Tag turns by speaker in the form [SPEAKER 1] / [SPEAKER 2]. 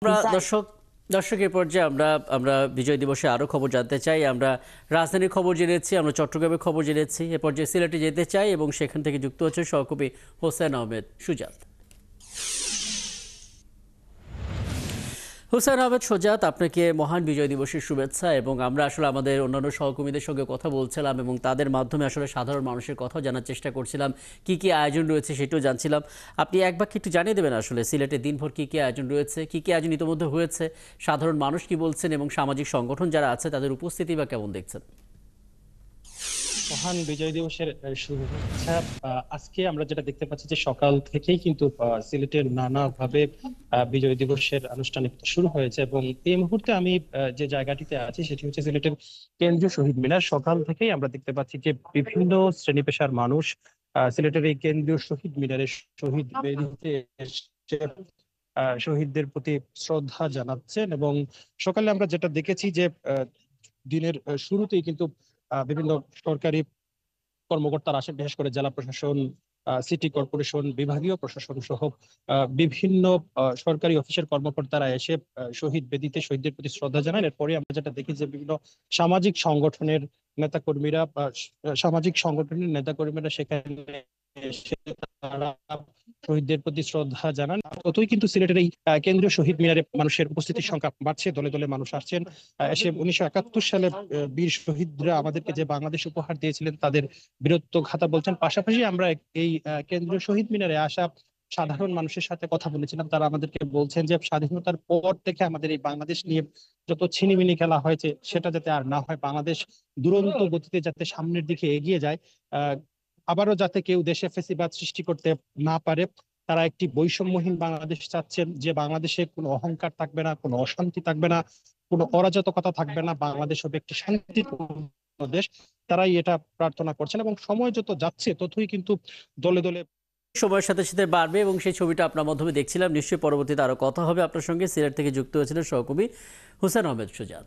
[SPEAKER 1] আমরা
[SPEAKER 2] ডিজাইন।
[SPEAKER 1] দর্শকের পর্যায়ে আমরা আমরা বিজয় দিবসে আরো খবর জানতে চাই। আমরা রাজধানীর খবর জেনেছি, আমরা চট্টগ্রামের খবর জেনেছি, এ পর্যায়ে সিলেটে যেতে চাই এবং সেখান থেকে যুক্ত হচ্ছে সহকর্মী হোসেন আহমেদ সুজাত। হুসেন আহমেদ সুজাত, আপনাকে মহান বিজয় দিবসের শুভেচ্ছা। এবং আমরা আসলে আমাদের অন্যান্য সহকর্মীদের সঙ্গে কথা বলছিলাম এবং তাদের মাধ্যমে আসলে সাধারণ মানুষের কথাও জানার চেষ্টা করছিলাম, কি কি আয়োজন রয়েছে সেটাও জানছিলাম। আপনি এক বাক্যে একটু জানিয়ে দেবেন আসলে সিলেটে দিনভর কি কি আয়োজন রয়েছে, কি কি আয়োজন ইতিমধ্যে হয়েছে, সাধারণ মানুষ কি বলছেন এবং সামাজিক সংগঠন যারা আছে তাদের উপস্থিতি বা কেমন দেখছেন?
[SPEAKER 3] মহান বিজয় দিবসের শুভেচ্ছা। আজকে আমরা যেটা দেখতে পাচ্ছি যে সকাল থেকেই কিন্তু সিলেটের নানাভাবে বিজয় দিবসের আনুষ্ঠানিকতা শুরু হয়েছে এবং এই মুহূর্তে আমি যে জায়গাটিতে আছি সেটি হচ্ছে সিলেটের কেন্দ্রীয় শহীদ মিনার। সকাল থেকেই আমরা দেখতে পাচ্ছি যে বিভিন্ন শ্রেণী পেশার মানুষ সিলেটের এই কেন্দ্রীয় শহীদ মিনারের শহীদ বেদিতে এসে শহীদদের প্রতি শ্রদ্ধা জানাচ্ছেন। এবং সকালে আমরা যেটা দেখেছি যে দিনের শুরুতেই কিন্তু বিভিন্ন সরকারি কর্মকর্তারা আসেন, বিশেষ করে জেলা প্রশাসন, সিটি কর্পোরেশন, বিভাগীয় প্রশাসন সহ বিভিন্ন সরকারি অফিসের কর্মকর্তারা এসে শহীদ বেদিতে শহীদদের প্রতি শ্রদ্ধা জানান। এরপরে আমরা যেটা দেখি যে বিভিন্ন সামাজিক সংগঠনের নেতাকর্মীরা সেখানে এসে তারা শহীদদের প্রতি শ্রদ্ধা জানান। ততই কিন্তু সিলেটের এই কেন্দ্রীয় শহীদ মিনারে মানুষের উপস্থিতির সংখ্যা বাড়ছে, দলে দলে মানুষ আসছেন। এসে 1971 সালে বীর শহীদরা আমাদেরকে যে বাংলাদেশ উপহার দিয়েছিলেন তাদের বীরত্ব গাথা বলছেন। পাশাপাশি আমরা এই কেন্দ্রীয় শহীদ মিনারে আসা সাধারণ মানুষের সাথে কথা বলেছিলাম। তারা আমাদেরকে বলছেন যে স্বাধীনতার পর থেকে আমাদের এই বাংলাদেশ নিয়ে যত ছিনিমিনি খেলা হয়েছে সেটা যাতে আর না হয়, বাংলাদেশ দুরন্ত গতিতে যাতে সামনের দিকে এগিয়ে যায়, আহ আবারও যাতে কেউ দেশে ফ্যাসিবাদ সৃষ্টি করতে না পারে। তারা একটি বৈষম্যহীন বাংলাদেশ চাচ্ছেন, যে বাংলাদেশে কোনো অহংকার থাকবে না, কোনো অশান্তি থাকবে না, কোনো অরাজকতা থাকবে না, বাংলাদেশ হবে একটি শান্তিপূর্ণ দেশ। তারাই এটা প্রার্থনা করছেন এবং সময় যত যাচ্ছে ততই কিন্তু দলে দলে
[SPEAKER 1] সময়ের সাথে সাথে বাড়বে এবং সেই ছবিটা আপনার মাধ্যমে দেখছিলাম। নিশ্চয়ই পরবর্তীতে আরো কথা হবে আপনার সঙ্গে। সিলেট থেকে যুক্ত হয়েছিলেন সহকর্মী হোসেন আহমেদ সুজাত।